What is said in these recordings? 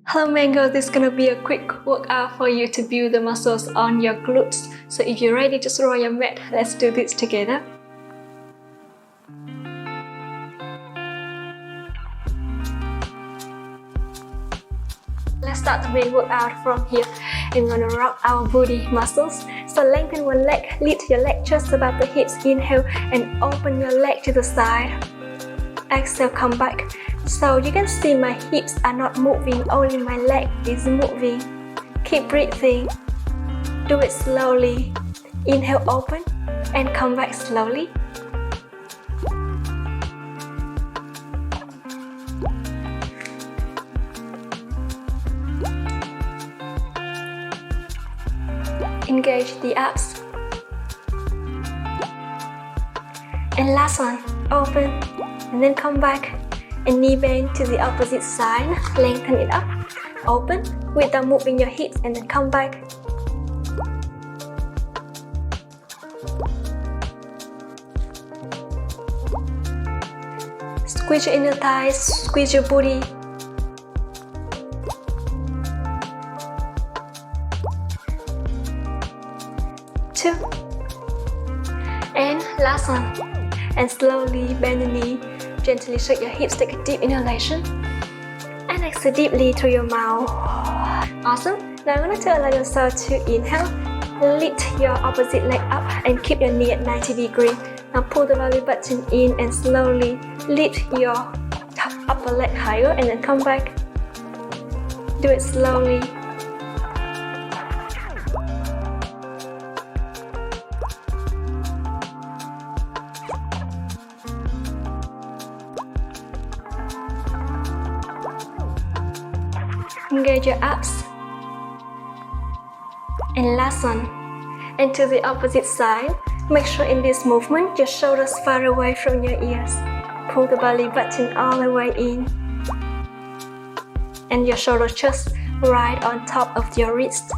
Hello Mango, this is gonna be a quick workout for you to build the muscles on your glutes. So if you're ready, just roll your mat. Let's do this together. Let's start the main workout from here. I'm gonna rock our booty muscles. So lengthen one leg, lift your leg just above the hips. Inhale and open your leg to the side. Exhale, come back. So you can see my hips are not moving, only my leg is moving. Keep breathing. Do it slowly. Inhale, open, and come back slowly. Engage the abs. And last one, open, and then come back. And knee bend to the opposite side, lengthen it up, open, without moving your hips, and then come back. Squeeze your inner thighs, squeeze your booty. Two. And last one. And slowly bend the knee. Gently shake your hips, take a deep inhalation and exhale deeply through your mouth. Awesome. Now I'm going to allow yourself to inhale, lift your opposite leg up and keep your knee at 90 degrees. Now pull the belly button in and slowly lift your upper leg higher and then come back. Do it slowly. Engage your abs. And last one. And to the opposite side. Make sure in this movement, your shoulders far away from your ears. Pull the belly button all the way in. And your shoulders just right on top of your wrist.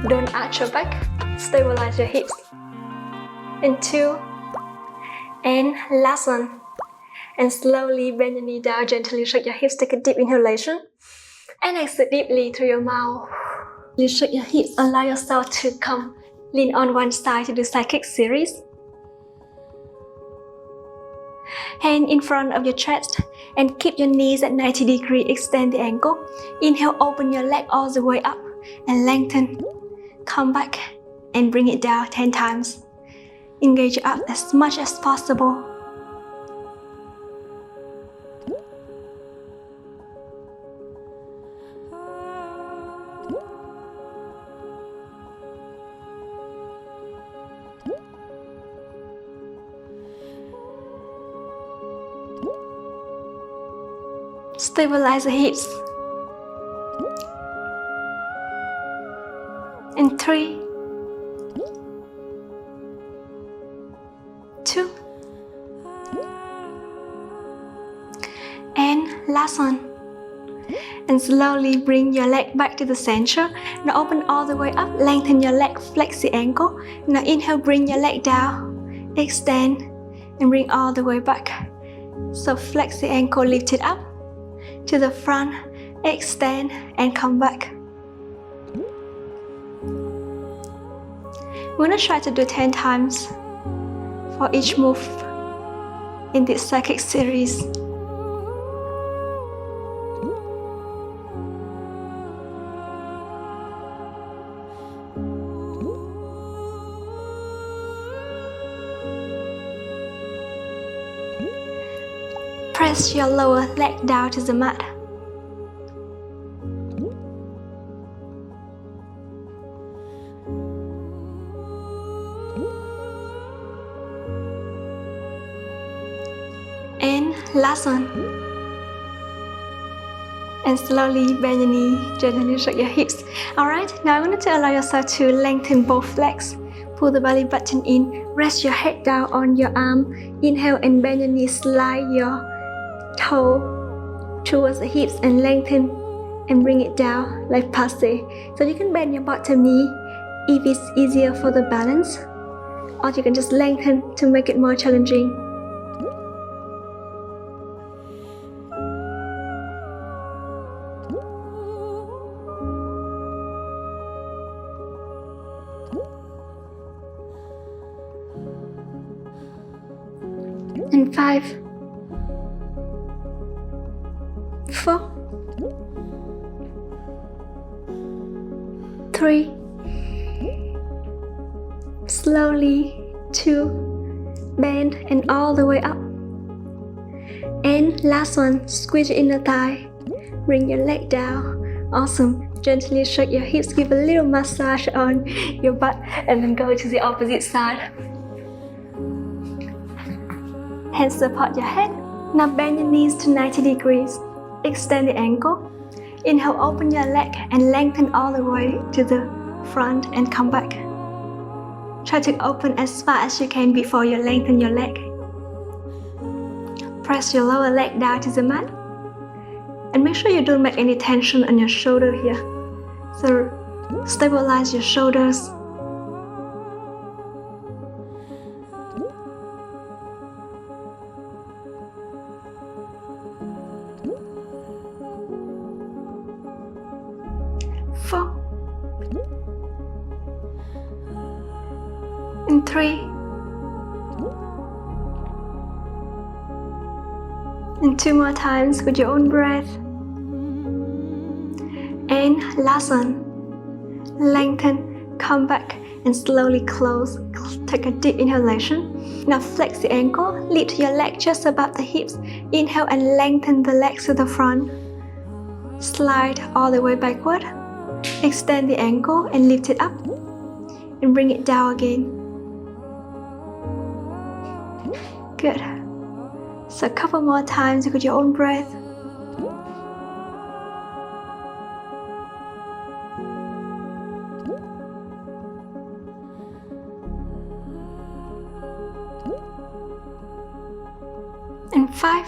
Don't arch your back. Stabilize your hips. And two. And last one. And slowly bend your knee down, gently shake your hips, take a deep inhalation. And exhale deeply through your mouth. You shake your hips, allow yourself to come lean on one side to do side kick series. Hand in front of your chest and keep your knees at 90 degrees, extend the ankle. Inhale, open your leg all the way up and lengthen. Come back and bring it down 10 times. Engage your abs as much as possible. Stabilize the hips. And 3, 2, and last one. And slowly bring your leg back to the center. Now open all the way up, lengthen your leg, flex the ankle. Now inhale, bring your leg down, extend, and bring all the way back. So flex the ankle, lift it up to the front, extend and come back. We're gonna try to do 10 times for each move in this circuit series. Press your lower leg down to the mat. And last one. And slowly bend your knee, gently shake your hips. Alright, now I'm going to allow yourself to lengthen both legs. Pull the belly button in, rest your head down on your arm. Inhale and bend your knee, slide your toe towards the hips and lengthen and bring it down like passe. So you can bend your bottom knee if it's easier for the balance, or you can just lengthen to make it more challenging. 5, 4, 3, slowly 2, bend and all the way up, and last one, squeeze your inner thigh, bring your leg down. Awesome. Gently shake your hips, give a little massage on your butt, and then go to the opposite side. Hands support your head. Now bend your knees to 90 degrees. Extend the ankle. Inhale, open your leg and lengthen all the way to the front and come back. Try to open as far as you can before you lengthen your leg. Press your lower leg down to the mat. And make sure you don't make any tension on your shoulder here. So stabilize your shoulders. Four. And 3. And 2 more times with your own breath. And last one. Lengthen, come back, and slowly close. Take a deep inhalation. Now flex the ankle, lift your leg just above the hips. Inhale and lengthen the legs to the front. Slide all the way backward. Extend the ankle and lift it up. And bring it down again. Good. So a couple more times with your own breath. And 5,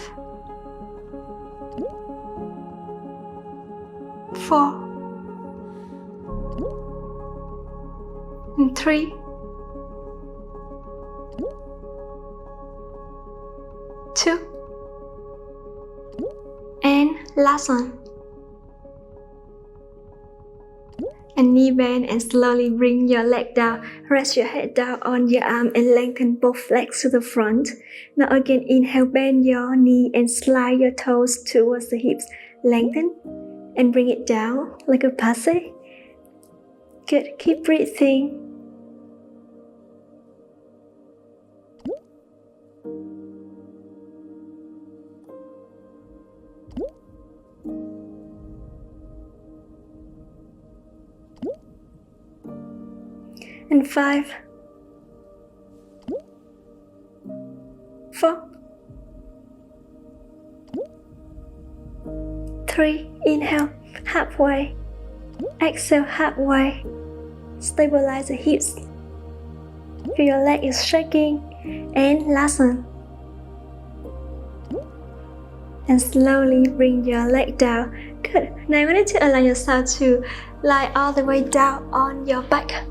4, and 3, 2, and last one. And knee bend and slowly bring your leg down. Rest your head down on your arm and lengthen both legs to the front. Now again, inhale, bend your knee and slide your toes towards the hips. Lengthen and bring it down like a passe. Good, keep breathing. And 5, 4, 3, inhale, halfway, exhale, halfway, stabilize the hips, feel your leg is shaking, and last one. And slowly bring your leg down. Good, now I want you to allow yourself to lie all the way down on your back.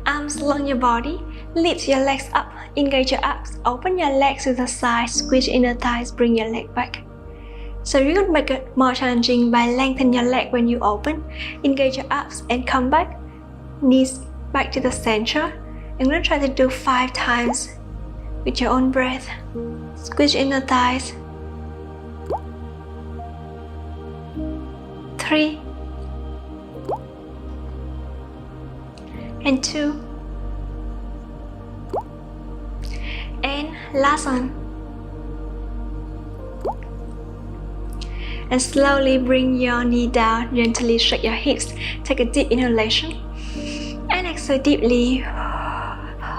Arms along your body, lift your legs up, engage your abs, open your legs to the side, squeeze your inner thighs, bring your leg back. So you're going to make it more challenging by lengthening your leg when you open, engage your abs and come back, knees back to the center. I'm going to try to do 5 times with your own breath. Squeeze your inner thighs. 3, and 2, and last one. And slowly bring your knee down, gently shake your hips, take a deep inhalation, and exhale deeply.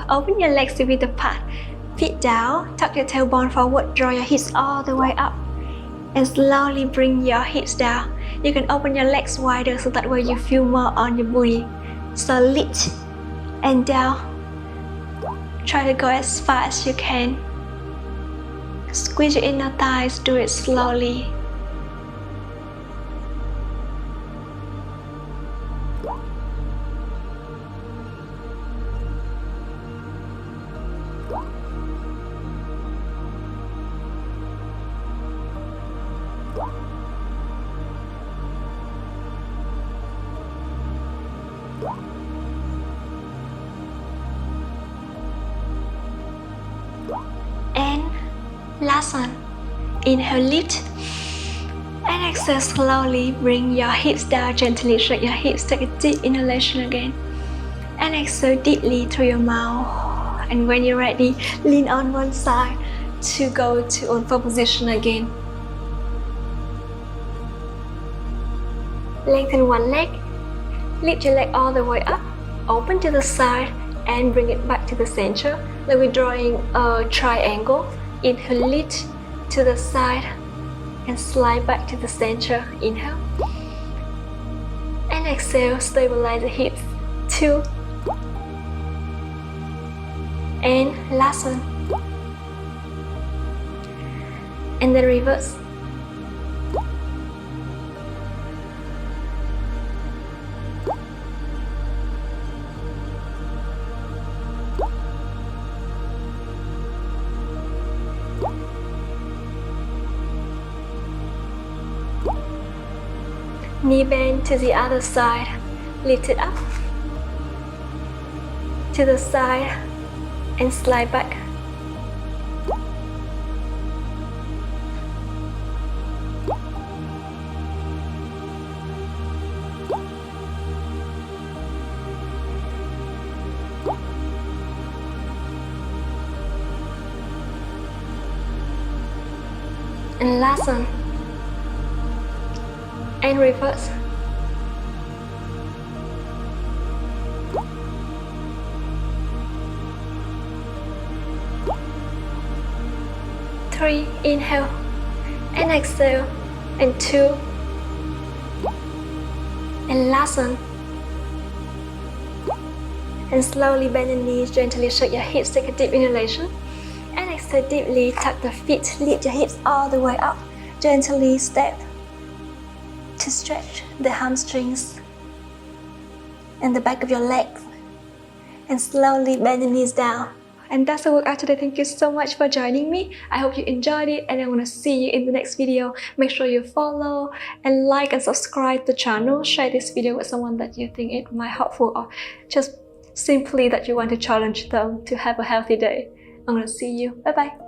Open your legs to width apart, feet down, tuck your tailbone forward, draw your hips all the way up, and slowly bring your hips down. You can open your legs wider so that way you feel more on your booty. So lift and down. Try to go as far as you can. Squeeze your inner thighs, do it slowly. Last one. Inhale, lift. And exhale, slowly bring your hips down, gently shake your hips, take a deep inhalation again. And exhale deeply through your mouth. And when you're ready, lean on one side to go to old position again. Lengthen one leg, lift your leg all the way up, open to the side and bring it back to the center. Like we're drawing a triangle. Inhale, lift to the side and slide back to the center. Inhale. And exhale, stabilize the hips. 2. And last one. And then reverse. Knee bend to the other side, lift it up to the side and slide back. And last one. And reverse. Three, inhale and exhale, and 2, and last one. And slowly bend the knees, gently shake your hips, take a deep inhalation, and exhale deeply, tuck the feet, lift your hips all the way up, gently step to stretch the hamstrings and the back of your legs, and slowly bend the knees down. And that's the workout today. Thank you so much for joining me. I hope you enjoyed it, and I want to see you in the next video. Make sure you follow and like and subscribe the channel. Share this video with someone that you think it might helpful, or just simply that you want to challenge them to have a healthy day. I'm going to see you. Bye bye.